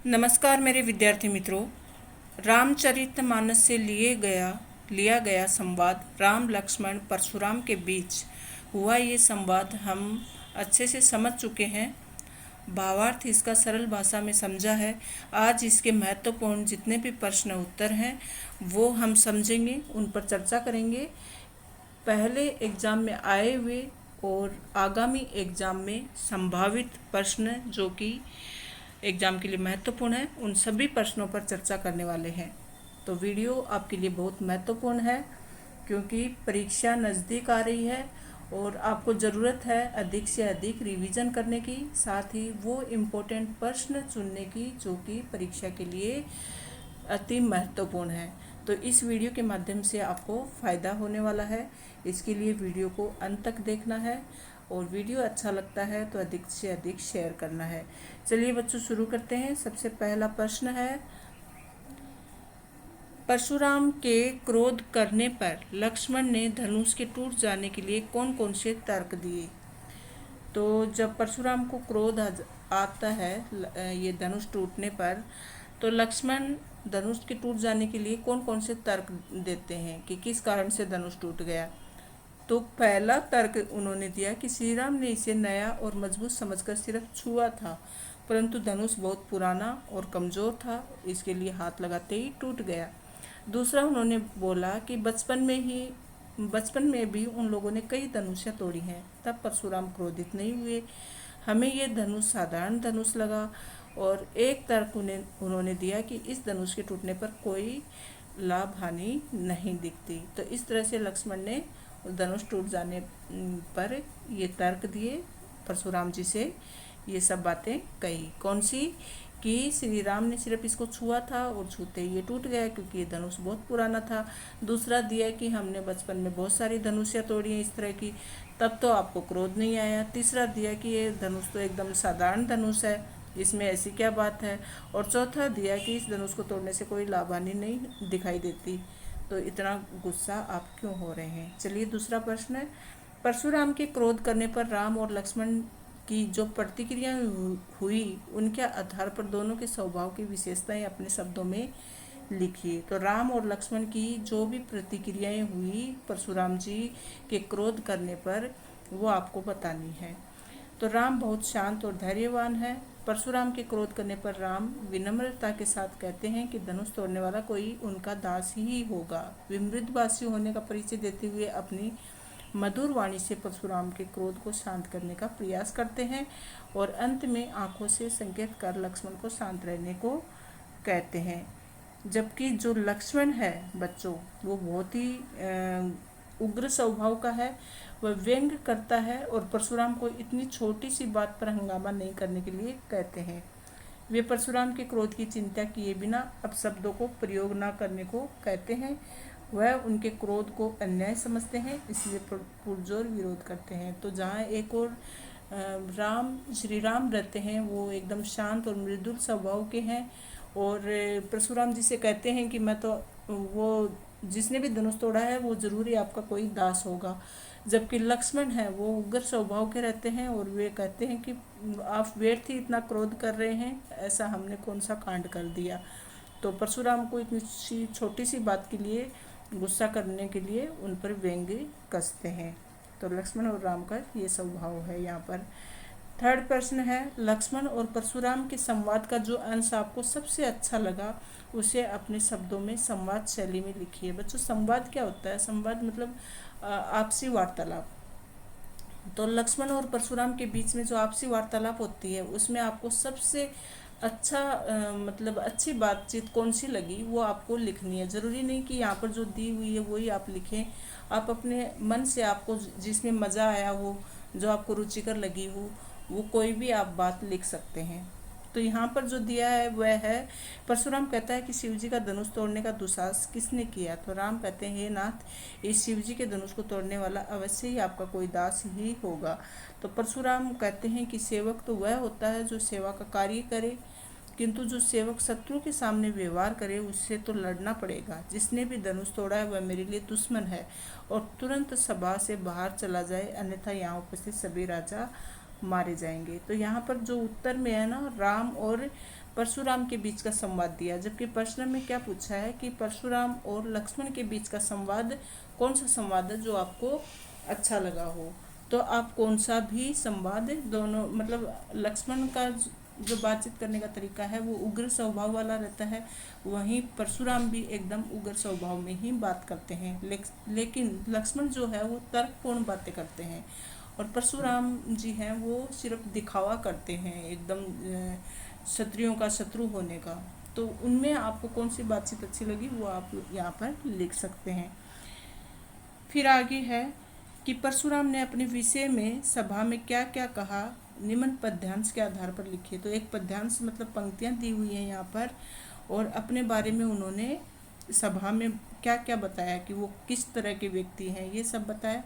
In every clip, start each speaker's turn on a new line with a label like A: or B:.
A: नमस्कार मेरे विद्यार्थी मित्रों। रामचरितमानस से लिया गया संवाद राम लक्ष्मण परशुराम के बीच हुआ। ये संवाद हम अच्छे से समझ चुके हैं। भावार्थ इसका सरल भाषा में समझा है। आज इसके महत्वपूर्ण जितने भी प्रश्न उत्तर हैं वो हम समझेंगे, उन पर चर्चा करेंगे। पहले एग्जाम में आए हुए और आगामी एग्जाम में संभावित प्रश्न जो कि एग्जाम के लिए महत्वपूर्ण है, उन सभी प्रश्नों पर चर्चा करने वाले हैं। तो वीडियो आपके लिए बहुत महत्वपूर्ण है क्योंकि परीक्षा नज़दीक आ रही है और आपको ज़रूरत है अधिक से अधिक रिवीजन करने की, साथ ही वो इम्पोर्टेंट प्रश्न चुनने की जो कि परीक्षा के लिए अति महत्वपूर्ण है। तो इस वीडियो के माध्यम से आपको फ़ायदा होने वाला है। इसके लिए वीडियो को अंत तक देखना है और वीडियो अच्छा लगता है तो अधिक से अधिक शेयर करना है। चलिए बच्चों शुरू करते हैं। सबसे पहला प्रश्न है, परशुराम के क्रोध करने पर लक्ष्मण ने धनुष के टूट जाने के लिए कौन कौन से तर्क दिए। तो जब परशुराम को क्रोध आता है ये धनुष टूटने पर, तो लक्ष्मण धनुष के टूट जाने के लिए कौन कौन से तर्क देते हैं कि किस कारण से धनुष टूट गया। तो पहला तर्क उन्होंने दिया कि श्री राम ने इसे नया और मजबूत समझकर सिर्फ छुआ था, परंतु धनुष बहुत पुराना और कमज़ोर था, इसके लिए हाथ लगाते ही टूट गया। दूसरा उन्होंने बोला कि बचपन में भी उन लोगों ने कई धनुषियाँ तोड़ी हैं, तब परशुराम क्रोधित नहीं हुए, हमें ये धनुष साधारण धनुष लगा। और एक तर्क उन्होंने दिया कि इस धनुष के टूटने पर कोई लाभ हानि नहीं दिखती। तो इस तरह से लक्ष्मण ने धनुष टूट जाने पर ये तर्क दिए, परशुराम जी से ये सब बातें कही। कौन सी? कि श्री राम ने सिर्फ इसको छुआ था और छूते ही ये टूट गया क्योंकि ये धनुष बहुत पुराना था। दूसरा दिया कि हमने बचपन में बहुत सारी धनुषियाँ तोड़ी हैं इस तरह की, तब तो आपको क्रोध नहीं आया। तीसरा दिया कि ये धनुष तो एकदम साधारण धनुष है, इसमें ऐसी क्या बात है। और चौथा दिया कि इस धनुष को तोड़ने से कोई लाभ हानि नहीं दिखाई देती, तो इतना गुस्सा आप क्यों हो रहे हैं। चलिए दूसरा प्रश्न है, परशुराम के क्रोध करने पर राम और लक्ष्मण की जो प्रतिक्रिया हुई उनके आधार पर दोनों के स्वभाव की विशेषताएं अपने शब्दों में लिखिए। तो राम और लक्ष्मण की जो भी प्रतिक्रियाएं हुई परशुराम जी के क्रोध करने पर, वो आपको बतानी है। तो राम बहुत शांत और धैर्यवान है। परशुराम के क्रोध करने पर राम विनम्रता के साथ कहते हैं कि धनुष तोड़ने वाला कोई उनका दास ही होगा। वे मृदभाषी होने का परिचय देते हुए अपनी मधुर वाणी से परशुराम के क्रोध को शांत करने का प्रयास करते हैं और अंत में आंखों से संकेत कर लक्ष्मण को शांत रहने को कहते हैं। जबकि जो लक्ष्मण है बच्चों, वो बहुत ही उग्र स्वभाव का है, वह व्यंग करता है और परशुराम को इतनी छोटी सी बात पर हंगामा नहीं करने के लिए कहते हैं। वे परशुराम के क्रोध की चिंता किए बिना अपशब्दों को प्रयोग न करने को कहते हैं। वह उनके क्रोध को अन्याय समझते हैं, इसलिए पुरजोर विरोध करते हैं। तो जहाँ एक और श्री राम रहते हैं, वो एकदम शांत और मृदुल स्वभाव के हैं और परशुराम जी से कहते हैं कि मैं तो वो जिसने भी धनुष तोड़ा है वो जरूर ही आपका कोई दास होगा। जबकि लक्ष्मण है वो उग्र स्वभाव के रहते हैं और वे कहते हैं कि आप व्यर्थ ही इतना क्रोध कर रहे हैं, ऐसा हमने कौन सा कांड कर दिया। तो परशुराम को इतनी सी छोटी सी बात के लिए गुस्सा करने के लिए उन पर व्यंग्य कसते हैं। तो लक्ष्मण और राम का ये स्वभाव है। यहाँ पर थर्ड प्रश्न है, लक्ष्मण और परशुराम के संवाद का जो अंश आपको सबसे अच्छा लगा उसे अपने शब्दों में संवाद शैली में लिखिए। बच्चों संवाद क्या होता है? संवाद मतलब आपसी वार्तालाप। तो लक्ष्मण और परशुराम के बीच में जो आपसी वार्तालाप होती है उसमें आपको सबसे अच्छा मतलब अच्छी बातचीत कौन सी लगी वो आपको लिखनी है। ज़रूरी नहीं कि यहाँ पर जो दी हुई है वही आप लिखें, आप अपने मन से आपको जिसमें मज़ा आया हो, जो आपको रुचिकर लगी हो, वो कोई भी आप बात लिख सकते हैं। तो यहाँ पर जो दिया है वह है, परशुराम कहता है कि शिवजी का धनुष तोड़ने का दुस्साहस किसने किया। तो राम कहते हैं, हे नाथ, इस शिवजी के धनुष को तोड़ने वाला अवश्य ही आपका कोई दास ही होगा। तो परशुराम कहते हैं कि सेवक तो वह होता है जो सेवा का कार्य करे, किंतु जो सेवक शत्रु के सामने व्यवहार करे उससे तो लड़ना पड़ेगा। जिसने भी धनुष तोड़ा है वह मेरे लिए दुश्मन है और तुरंत सभा से बाहर चला जाए, अन्यथा यहाँ उपस्थित सभी राजा मारे जाएंगे। तो यहाँ पर जो उत्तर में है ना, राम और परशुराम के बीच का संवाद दिया। जबकि प्रश्न में क्या पूछा है कि परशुराम और लक्ष्मण के बीच का संवाद कौन सा संवाद है जो आपको अच्छा लगा हो। तो आप कौन सा भी संवाद दोनों, मतलब लक्ष्मण का जो बातचीत करने का तरीका है वो उग्र स्वभाव वाला रहता है, वहीं परशुराम भी एकदम उग्र स्वभाव में ही बात करते हैं। लेकिन लक्ष्मण जो है वो तर्कपूर्ण बातें करते हैं और परशुराम जी हैं वो सिर्फ दिखावा करते हैं एकदम क्षत्रियों का शत्रु होने का। तो उनमें आपको कौन सी बातचीत अच्छी लगी वो आप यहाँ पर लिख सकते हैं। फिर आगे है कि परशुराम ने अपने विषय में सभा में क्या क्या कहा, निम्न पद्यांश के आधार पर लिखिए। तो एक पद्यांश मतलब पंक्तियाँ दी हुई हैं यहाँ पर, और अपने बारे में उन्होंने सभा में क्या क्या बताया कि वो किस तरह के व्यक्ति हैं, ये सब बताया।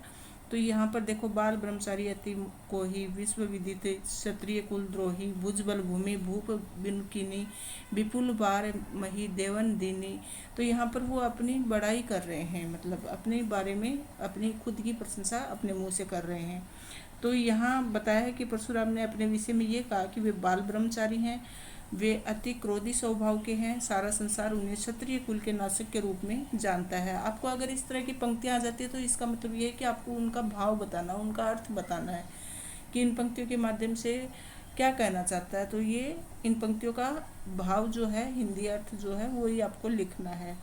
A: तो यहाँ पर देखो, बाल ब्रह्मचारी अति कोही, विश्व विदित क्षत्रिय कुल द्रोही, भुजबल भूमि भूप बिनुकिनी, विपुल बार मही देवन दीनी। तो यहाँ पर वो अपनी बड़ाई कर रहे हैं, मतलब अपने बारे में अपनी खुद की प्रशंसा अपने मुंह से कर रहे हैं। तो यहाँ बताया है कि परशुराम ने अपने विषय में ये कहा कि वे बाल ब्रह्मचारी हैं, वे अति क्रोधी स्वभाव के हैं, सारा संसार उन्हें क्षत्रिय कुल के नाशक के रूप में जानता है। आपको अगर इस तरह की पंक्तियाँ आ जाती है तो इसका मतलब ये है कि आपको उनका भाव बताना, उनका अर्थ बताना है कि इन पंक्तियों के माध्यम से क्या कहना चाहता है। तो ये इन पंक्तियों का भाव जो है, हिंदी अर्थ जो है, वो ही आपको लिखना है।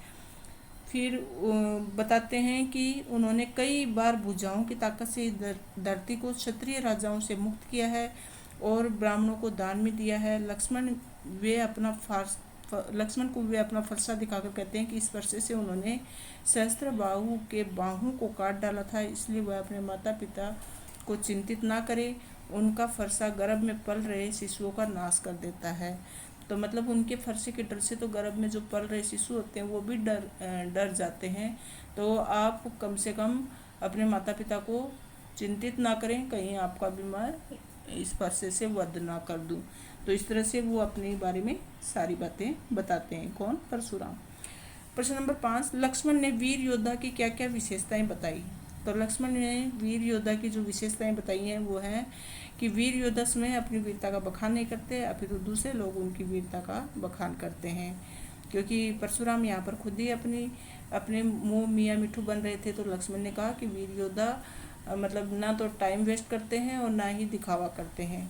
A: फिर बताते हैं कि उन्होंने कई बार भुजाओं की ताकत से धरती को क्षत्रिय राजाओं से मुक्त किया है और ब्राह्मणों को दान में दिया है। लक्ष्मण को वे अपना फरसा दिखाकर कहते हैं कि इस फरसे से उन्होंने सहस्त्र बाहु के बाहों को काट डाला था, इसलिए वह अपने माता पिता को चिंतित ना करे। उनका फरसा गर्भ में पल रहे शिशुओं का नाश कर देता है। तो मतलब उनके फरसे के डर से तो गर्भ में जो पल रहे शिशु होते हैं वो भी डर जाते हैं। तो आप कम से कम अपने माता पिता को चिंतित ना करें, कहीं आपका बीमार इस फरसे से वध ना कर दूं। तो इस तरह से वो अपने बारे में सारी बातें बताते हैं। कौन? परशुराम। प्रश्न नंबर 5, लक्ष्मण ने वीर योद्धा की क्या क्या विशेषताएं बताई। तो लक्ष्मण ने वीर योद्धा की जो विशेषताएं बताई हैं वो है कि वीर योद्धा स्वयं अपनी वीरता का बखान नहीं करते, अपितु दूसरे लोग उनकी वीरता का बखान करते हैं। क्योंकि परशुराम यहाँ पर खुद ही अपने मुँह मियाँ मिठू बन रहे थे, तो लक्ष्मण ने कहा कि वीर योद्धा मतलब ना तो टाइम वेस्ट करते हैं और ना ही दिखावा करते हैं।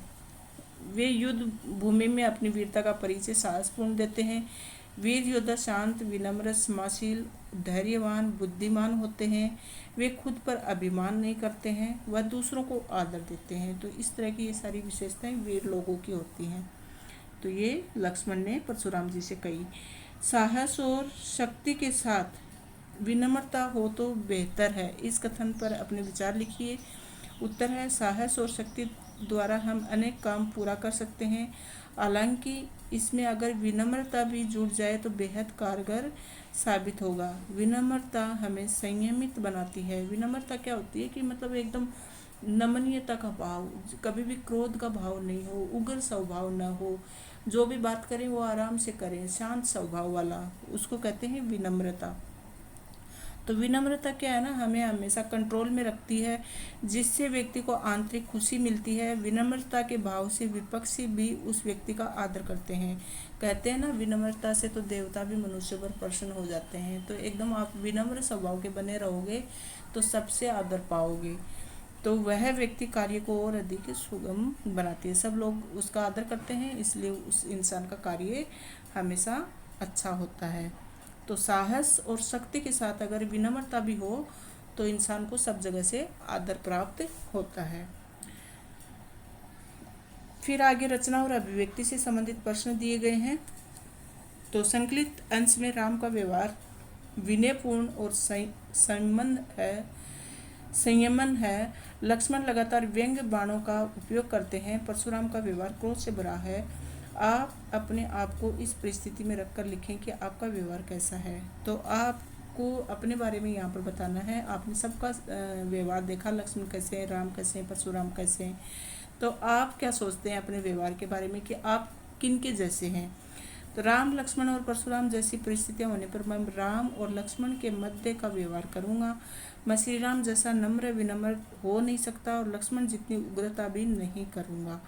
A: वे युद्ध भूमि में अपनी वीरता का परिचय साहसपूर्ण देते हैं। वीर योद्धा शांत, विनम्र, क्षमाशील, धैर्यवान, बुद्धिमान होते हैं। वे खुद पर अभिमान नहीं करते हैं, वह दूसरों को आदर देते हैं। तो इस तरह की ये सारी विशेषताएं वीर लोगों की होती हैं। तो ये लक्ष्मण ने परशुराम जी से कही। साहस और शक्ति के साथ विनम्रता हो तो बेहतर है, इस कथन पर अपने विचार लिखिए। उत्तर है, साहस और शक्ति द्वारा हम अनेक काम पूरा कर सकते हैं, हालांकि इसमें अगर विनम्रता भी जुड़ जाए तो बेहद कारगर साबित होगा। विनम्रता हमें संयमित बनाती है। विनम्रता क्या होती है कि मतलब एकदम नमनीयता का भाव, कभी भी क्रोध का भाव नहीं हो, उग्र स्वभाव न हो, जो भी बात करें वो आराम से करें, शांत स्वभाव वाला, उसको कहते हैं विनम्रता। तो विनम्रता क्या है ना, हमें हमेशा कंट्रोल में रखती है, जिससे व्यक्ति को आंतरिक खुशी मिलती है। विनम्रता के भाव से विपक्षी भी उस व्यक्ति का आदर करते हैं। कहते हैं ना, विनम्रता से तो देवता भी मनुष्य पर प्रसन्न हो जाते हैं। तो एकदम आप विनम्र स्वभाव के बने रहोगे तो सबसे आदर पाओगे। तो वह व्यक्ति कार्य को और अधिक सुगम बनाती है। सब लोग उसका आदर करते हैं, इसलिए उस इंसान का कार्य हमेशा अच्छा होता है। तो साहस और शक्ति के साथ अगर विनम्रता भी हो तो इंसान को सब जगह से आदर प्राप्त होता है। फिर आगे रचना और अभिव्यक्ति से संबंधित प्रश्न दिए गए हैं। तो संकलित अंश में राम का व्यवहार विनयपूर्ण और संयमन है। लक्ष्मण लगातार व्यंग्य बाणों का उपयोग करते हैं। परशुराम का व्यवहार क्रोध से भरा है। आप अपने आप को इस परिस्थिति में रखकर लिखें कि आपका व्यवहार कैसा है। तो आपको अपने बारे में यहाँ पर बताना है। आपने सबका व्यवहार देखा, लक्ष्मण कैसे हैं, राम कैसे हैं, परशुराम कैसे हैं। तो आप क्या सोचते हैं अपने व्यवहार के बारे में कि आप किन के जैसे हैं। तो राम, लक्ष्मण और परशुराम जैसी परिस्थितियाँ होने पर मैं राम और लक्ष्मण के मध्य का व्यवहार करूँगा। मैं श्री राम जैसा नम्र विनम्र हो नहीं सकता और लक्ष्मण जितनी उग्रता भी नहीं करूँगा।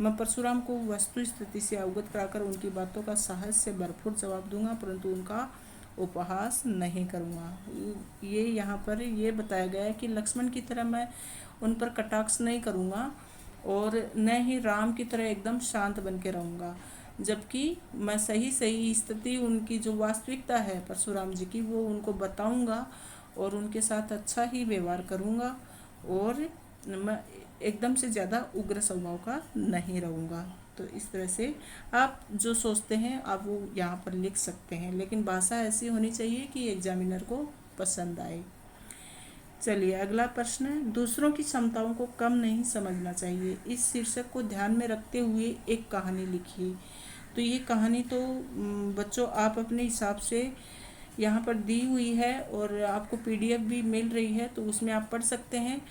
A: मैं परशुराम को वस्तु स्थिति से अवगत कराकर उनकी बातों का साहस से भरपूर जवाब दूंगा, परंतु उनका उपहास नहीं करूँगा। ये यहाँ पर ये बताया गया है कि लक्ष्मण की तरह मैं उन पर कटाक्ष नहीं करूँगा और न ही राम की तरह एकदम शांत बन के रहूँगा, जबकि मैं सही सही स्थिति उनकी जो वास्तविकता है परशुराम जी की वो उनको बताऊँगा और उनके साथ अच्छा ही व्यवहार करूँगा और मैं एकदम से ज़्यादा उग्र स्वभाव का नहीं रहूँगा। तो इस तरह से आप जो सोचते हैं आप वो यहाँ पर लिख सकते हैं, लेकिन भाषा ऐसी होनी चाहिए कि एग्जामिनर को पसंद आए। चलिए अगला प्रश्न है, दूसरों की क्षमताओं को कम नहीं समझना चाहिए। इस शीर्षक को ध्यान में रखते हुए एक कहानी लिखिए। तो ये कहानी तो बच्चों आप अपने हिसाब से यहाँ पर दी हुई है और आपको पीडीएफ भी मिल रही है, तो उसमें आप पढ़ सकते हैं।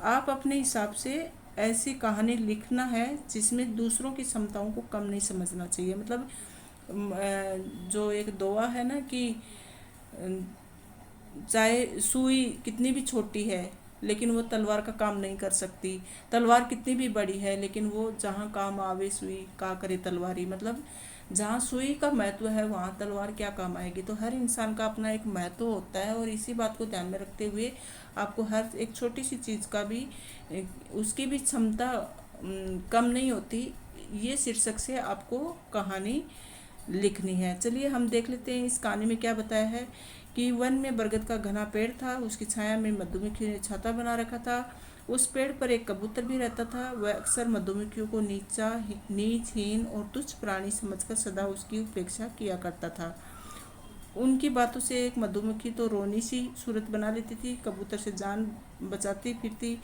A: आप अपने हिसाब से ऐसी कहानी लिखना है जिसमें दूसरों की क्षमताओं को कम नहीं समझना चाहिए। मतलब जो एक दोहा है ना कि चाहे सुई कितनी भी छोटी है लेकिन वो तलवार का काम नहीं कर सकती, तलवार कितनी भी बड़ी है लेकिन वो जहाँ काम आवे सुई का करे तलवारी। मतलब जहाँ सुई का महत्व है वहाँ तलवार क्या काम आएगी। तो हर इंसान का अपना एक महत्व होता है और इसी बात को ध्यान में रखते हुए आपको हर एक छोटी सी चीज़ का भी उसकी भी क्षमता कम नहीं होती, ये शीर्षक से आपको कहानी लिखनी है। चलिए हम देख लेते हैं इस कहानी में क्या बताया है कि वन में बरगद का घना पेड़ था, उसकी छाया में मधुमक्खी ने छाता बना रखा था। उस पेड़ पर एक कबूतर भी रहता था। वह अक्सर मधुमक्खियों को नीच हीन और तुच्छ प्राणी समझकर सदा उसकी उपेक्षा किया करता था। उनकी बातों से एक मधुमक्खी तो रोनी सी सूरत बना लेती थी, कबूतर से जान बचाती फिरती।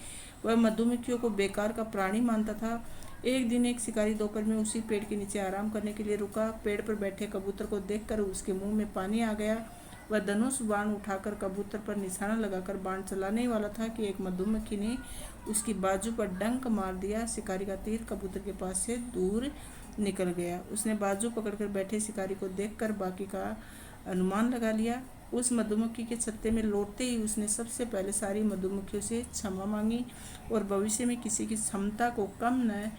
A: वह मधुमक्खियों को बेकार का प्राणी मानता था। एक दिन एक शिकारी दोपहर में उसी पेड़ के नीचे आराम करने के लिए रुका। पेड़ पर बैठे कबूतर को देखकर उसके मुंह में पानी आ गया। वह धनुष बाण उठाकर कबूतर पर निशाना लगाकर बाण चलाने वाला था कि एक मधुमक्खी ने उसकी बाजू पर डंक मार दिया। शिकारी का तीर कबूतर के पास से दूर निकल गया। उसने बाजू पकड़कर बैठे शिकारी को देखकर बाकी का अनुमान लगा लिया। उस मधुमक्खी के छत्ते में लौटते ही उसने सबसे पहले सारी मधुमक्खियों से क्षमा मांगी और भविष्य में किसी की क्षमता को कम न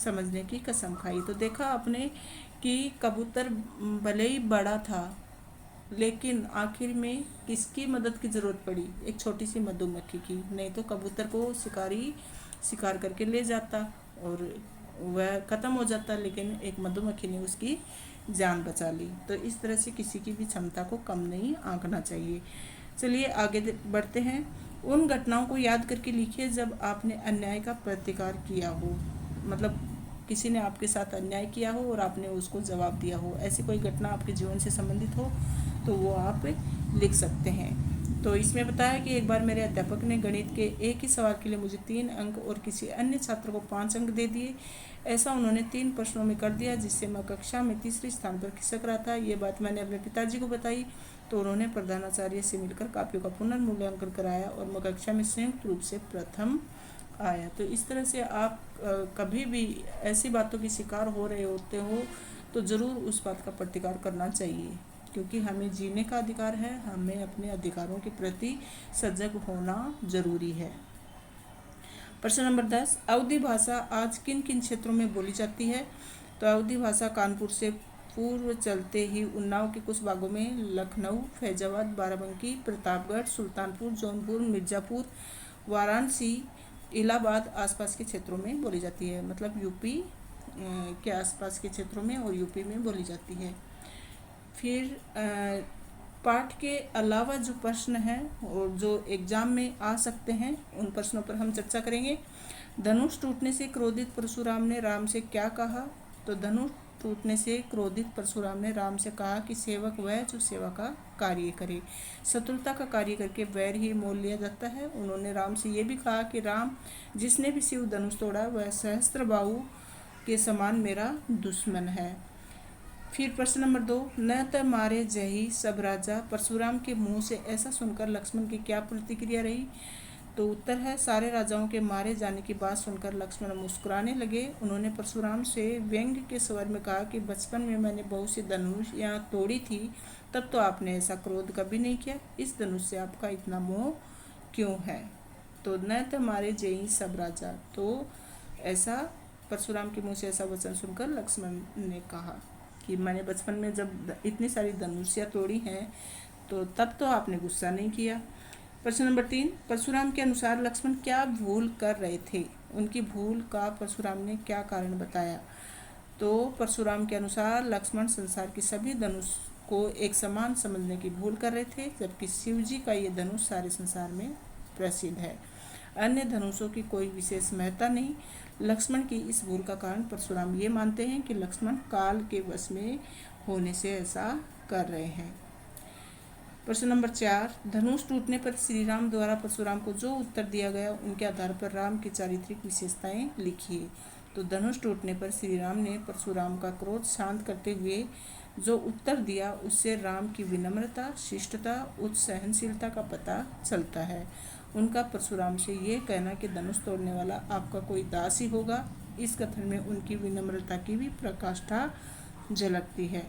A: समझने की कसम खाई। तो देखा आपने कि कबूतर भले ही बड़ा था लेकिन आखिर में किसकी मदद की ज़रूरत पड़ी, एक छोटी सी मधुमक्खी की। नहीं तो कबूतर को शिकारी शिकार करके ले जाता और वह ख़त्म हो जाता, लेकिन एक मधुमक्खी ने उसकी जान बचा ली। तो इस तरह से किसी की भी क्षमता को कम नहीं आंकना चाहिए। चलिए आगे बढ़ते हैं। उन घटनाओं को याद करके लिखिए जब आपने अन्याय का प्रतिकार किया हो। मतलब किसी ने आपके साथ अन्याय किया हो और आपने उसको जवाब दिया हो, ऐसी कोई घटना आपके जीवन से संबंधित हो तो वो आप लिख सकते हैं। तो इसमें बताया कि एक बार मेरे अध्यापक ने गणित के एक ही सवाल के लिए मुझे 3 अंक और किसी अन्य छात्र को 5 अंक दे दिए। ऐसा उन्होंने 3 प्रश्नों में कर दिया जिससे मैं कक्षा में तीसरे स्थान पर खिसक रहा था। ये बात मैंने अपने पिताजी को बताई तो उन्होंने प्रधानाचार्य से मिलकर कापियों का पुनर्मूल्यांकन कराया और मैं कक्षा में संयुक्त रूप से प्रथम आया। तो इस तरह से आप कभी भी ऐसी बातों की शिकार हो रहे होते हो तो ज़रूर उस बात का प्रतिकार करना चाहिए, क्योंकि हमें जीने का अधिकार है, हमें अपने अधिकारों के प्रति सजग होना जरूरी है। प्रश्न नंबर 10, अवधी भाषा आज किन किन क्षेत्रों में बोली जाती है। तो अवधी भाषा कानपुर से पूर्व चलते ही उन्नाव के कुछ भागों में, लखनऊ, फैजाबाद, बाराबंकी, प्रतापगढ़, सुल्तानपुर, जौनपुर, मिर्ज़ापुर, वाराणसी, इलाहाबाद आसपास के क्षेत्रों में बोली जाती है। मतलब यूपी के आसपास के क्षेत्रों में और यूपी में बोली जाती है। फिर पाठ के अलावा जो प्रश्न हैं और जो एग्जाम में आ सकते हैं उन प्रश्नों पर हम चर्चा करेंगे। धनुष टूटने से क्रोधित परशुराम ने राम से क्या कहा। तो धनुष टूटने से क्रोधित परशुराम ने राम से कहा कि सेवक वह जो सेवा का कार्य करे, शत्रुता का कार्य करके वैर ही मोल लिया जाता है। उन्होंने राम से ये भी कहा कि राम, जिसने भी शिव धनुष तोड़ा वह सहस्त्रबाहु के समान मेरा दुश्मन है। फिर प्रश्न नंबर 2, न त मारे जही सब राजा। परशुराम के मुंह से ऐसा सुनकर लक्ष्मण की क्या प्रतिक्रिया रही। तो उत्तर है, सारे राजाओं के मारे जाने की बात सुनकर लक्ष्मण मुस्कुराने लगे। उन्होंने परशुराम से व्यंग्य के स्वर में कहा कि बचपन में मैंने बहुत सी धनुष यहाँ तोड़ी थी, तब तो आपने ऐसा क्रोध कभी नहीं किया। इस धनुष से आपका इतना मोह क्यों है। तो न त मारे जही सब राजा, तो ऐसा परशुराम के मुँह से ऐसा वचन सुनकर लक्ष्मण ने कहा कि मैंने बचपन में जब इतनी सारी धनुषियाँ तोड़ी हैं तो तब तो आपने गुस्सा नहीं किया। प्रश्न नंबर 3, परशुराम के अनुसार लक्ष्मण क्या भूल कर रहे थे? उनकी भूल का परशुराम ने क्या कारण बताया? तो परशुराम के अनुसार लक्ष्मण संसार की सभी धनुष को एक समान समझने की भूल कर रहे थे, जबकि शिव जी का ये धनुष सारे संसार में प्रसिद्ध है। अन्य धनुषों की कोई विशेष महत्ता नहीं। लक्ष्मण की इस भूल का कारण परशुराम ये मानते हैं कि लक्ष्मण काल के वश में होने से ऐसा कर रहे हैं। प्रश्न नंबर 4, धनुष टूटने पर श्री राम द्वारा परशुराम को जो उत्तर दिया गया उनके आधार पर राम की चारित्रिक विशेषताएं लिखिए। तो धनुष टूटने पर श्री राम ने परशुराम का क्रोध शांत करते हुए जो उत्तर दिया उससे राम की विनम्रता, शिष्टता, उच्च सहनशीलता का पता चलता है। उनका परशुराम से ये कहना कि धनुष तोड़ने वाला आपका कोई दास ही होगा, इस कथन में उनकी विनम्रता की भी प्रकाष्ठा झलकती है।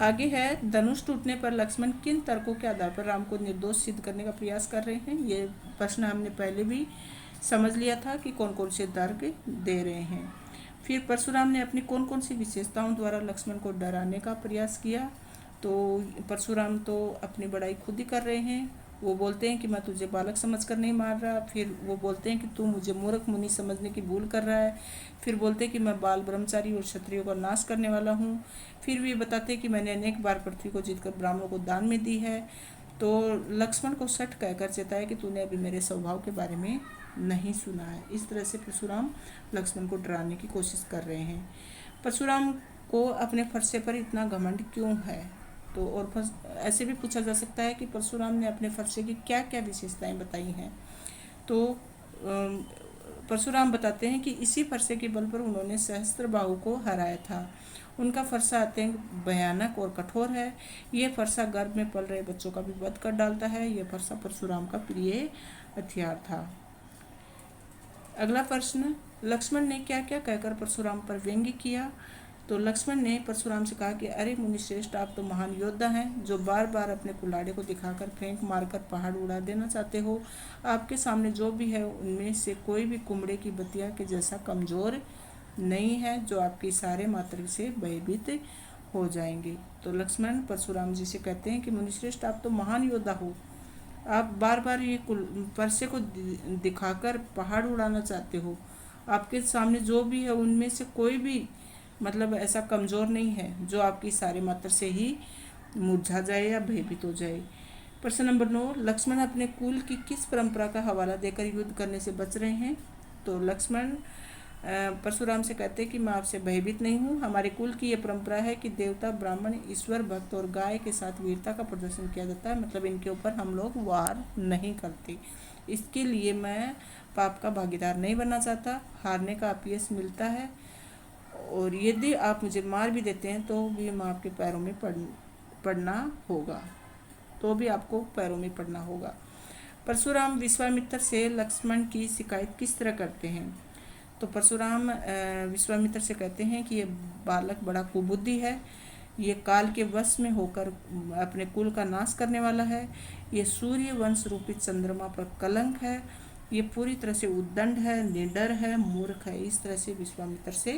A: आगे है, धनुष टूटने पर लक्ष्मण किन तर्कों के आधार पर राम को निर्दोष सिद्ध करने का प्रयास कर रहे हैं? ये प्रश्न हमने पहले भी समझ लिया था कि कौन कौन से तर्क दे रहे हैं। फिर परशुराम ने अपनी कौन कौन सी विशेषताओं द्वारा लक्ष्मण को डराने का प्रयास किया? तो परशुराम तो अपनी बड़ाई खुद ही कर रहे हैं। वो बोलते हैं कि मैं तुझे बालक समझकर नहीं मार रहा। फिर वो बोलते हैं कि तू मुझे मूर्ख मुनि समझने की भूल कर रहा है। फिर बोलते हैं कि मैं बाल ब्रह्मचारी और क्षत्रियों का नाश करने वाला हूँ। फिर भी बताते हैं कि मैंने अनेक बार पृथ्वी को जीतकर ब्राह्मणों को दान में दी है। तो लक्ष्मण को सट कहकर चेताया कि तूने अभी मेरे स्वभाव के बारे में नहीं सुना है। इस तरह से परशुराम लक्ष्मण को डराने की कोशिश कर रहे हैं। परशुराम को अपने फरसे पर इतना घमंड क्यों है? तो और ऐसे भी पूछा जा सकता है कि परशुराम ने अपने फरसे की क्या क्या विशेषताएं बताई हैं। तो परशुराम बताते हैं कि इसी फरसे के बल पर उन्होंने सहस्त्रबाहु को हराया था। उनका फरसा अत्यंत भयानक और कठोर है। ये फरसा गर्भ में पल रहे बच्चों का भी वध कर डालता है। यह फरसा परशुराम का प्रिय हथियार था। अगला प्रश्न, लक्ष्मण ने क्या क्या कहकर परशुराम पर व्यंग्य किया? तो लक्ष्मण ने परशुराम से कहा कि अरे मुनिश्रेष्ठ, आप तो महान योद्धा हैं जो बार बार अपने कुल्हाड़े को दिखाकर फेंक मारकर पहाड़ उड़ा देना चाहते हो। आपके सामने जो भी है उनमें से कोई भी कुमड़े की बतिया के जैसा कमज़ोर नहीं है जो आपकी सारे मात्र से भयभीत हो जाएंगे। तो लक्ष्मण परशुराम जी से कहते हैं कि मुनिश्रेष्ठ, आप तो महान योद्धा हो, आप बार बार ये फरसे को दिखाकर पहाड़ उड़ाना चाहते हो। आपके सामने जो भी है उनमें से कोई भी मतलब ऐसा कमज़ोर नहीं है जो आपकी सारे मात्र से ही मुरझा जाए या भयभीत हो जाए। प्रश्न नंबर 9, लक्ष्मण अपने कुल की किस परंपरा का हवाला देकर युद्ध करने से बच रहे हैं? तो लक्ष्मण परशुराम से कहते हैं कि मैं आपसे भयभीत नहीं हूँ। हमारे कुल की ये परंपरा है कि देवता, ब्राह्मण, ईश्वर भक्त और गाय के साथ वीरता का प्रदर्शन किया जाता है। मतलब इनके ऊपर हम लोग वार नहीं करते। इसके लिए मैं पाप का भागीदार नहीं बनना चाहता। हारने का अपयश मिलता है और यदि आप मुझे मार भी देते हैं तो भी मैं आपके पैरों में पड़ना होगा परशुराम विश्वामित्र से लक्ष्मण की शिकायत किस तरह करते हैं? तो परशुराम विश्वामित्र से कहते हैं कि ये बालक बड़ा कुबुद्धि है, ये काल के वश में होकर अपने कुल का नाश करने वाला है, ये सूर्य वंश रूपी चंद्रमा पर कलंक है, ये पूरी तरह से उद्दंड है, निडर है, मूर्ख है। इस तरह से विश्वामित्र से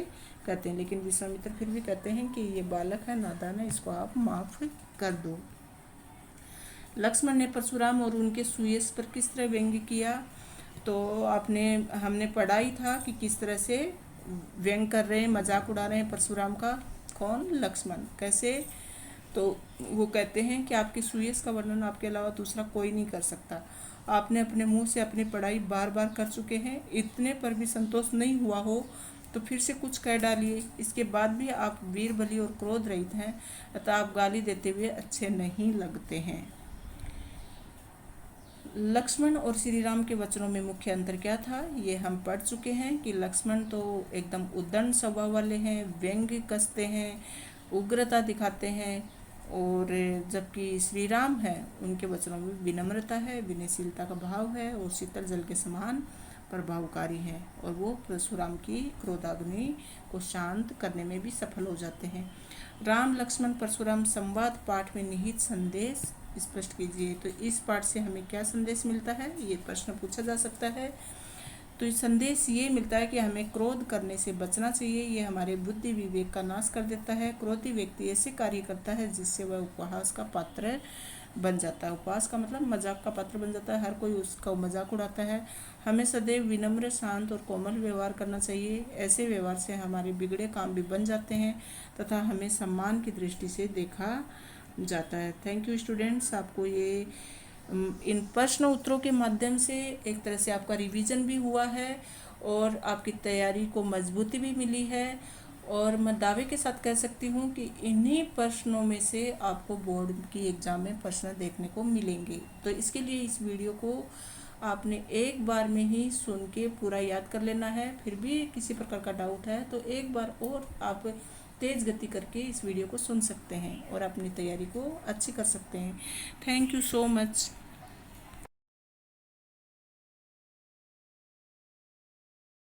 A: कहते हैं। लेकिन विश्वामित्र फिर भी कहते हैं कि ये बालक है, नादान है, इसको आप माफ़ कर दो। लक्ष्मण ने परशुराम और उनके सुयश पर किस तरह व्यंग्य किया? तो हमने पढ़ा ही था कि किस तरह से व्यंग्य कर रहे हैं, मजाक उड़ा रहे हैं परशुराम का। कौन? लक्ष्मण। कैसे? तो वो कहते हैं कि आपकी सुयश का वर्णन आपके अलावा दूसरा कोई नहीं कर सकता। आपने अपने मुंह से अपनी पढ़ाई बार बार कर चुके हैं, इतने पर भी संतोष नहीं हुआ हो तो फिर से कुछ कह डालिए। इसके बाद भी आप वीर बलि और क्रोध रहित हैं, अतः आप गाली देते हुए अच्छे नहीं लगते हैं। लक्ष्मण और श्री राम के वचनों में मुख्य अंतर क्या था? ये हम पढ़ चुके हैं कि लक्ष्मण तो एकदम उद्दंड स्वभाव वाले हैं, व्यंग्य कसते हैं, उग्रता दिखाते हैं, और जबकि श्री राम है उनके वचनों में विनम्रता है, विनयशीलता का भाव है और शीतल जल के समान प्रभावकारी हैं, और वो परशुराम की क्रोधाग्नि को शांत करने में भी सफल हो जाते हैं। राम लक्ष्मण परशुराम संवाद पाठ में निहित संदेश स्पष्ट कीजिए। तो इस पाठ से हमें क्या संदेश मिलता है, ये प्रश्न पूछा जा सकता है। तो इस संदेश ये मिलता है कि हमें क्रोध करने से बचना चाहिए। ये हमारे बुद्धि विवेक का नाश कर देता है। क्रोधी व्यक्ति ऐसे कार्य करता है जिससे वह उपहास का पात्र बन जाता है। उपहास का मतलब मजाक का पात्र बन जाता है, हर कोई उसका मजाक उड़ाता है। हमें सदैव विनम्र, शांत और कोमल व्यवहार करना चाहिए। ऐसे व्यवहार से हमारे बिगड़े काम भी बन जाते हैं तथा हमें सम्मान की दृष्टि से देखा जाता है। Thank you students. आपको ये इन प्रश्न उत्तरों के माध्यम से एक तरह से आपका रिवीजन भी हुआ है और आपकी तैयारी को मजबूती भी मिली है। और मैं दावे के साथ कह सकती हूँ कि इन्हीं प्रश्नों में से आपको बोर्ड की एग्ज़ाम में प्रश्न देखने को मिलेंगे। तो इसके लिए इस वीडियो को आपने एक बार में ही सुन के पूरा याद कर लेना है। फिर भी किसी प्रकार का डाउट है तो एक बार और आप तेज़ गति करके इस वीडियो को सुन सकते हैं और अपनी तैयारी को अच्छी कर सकते हैं। Thank you so much.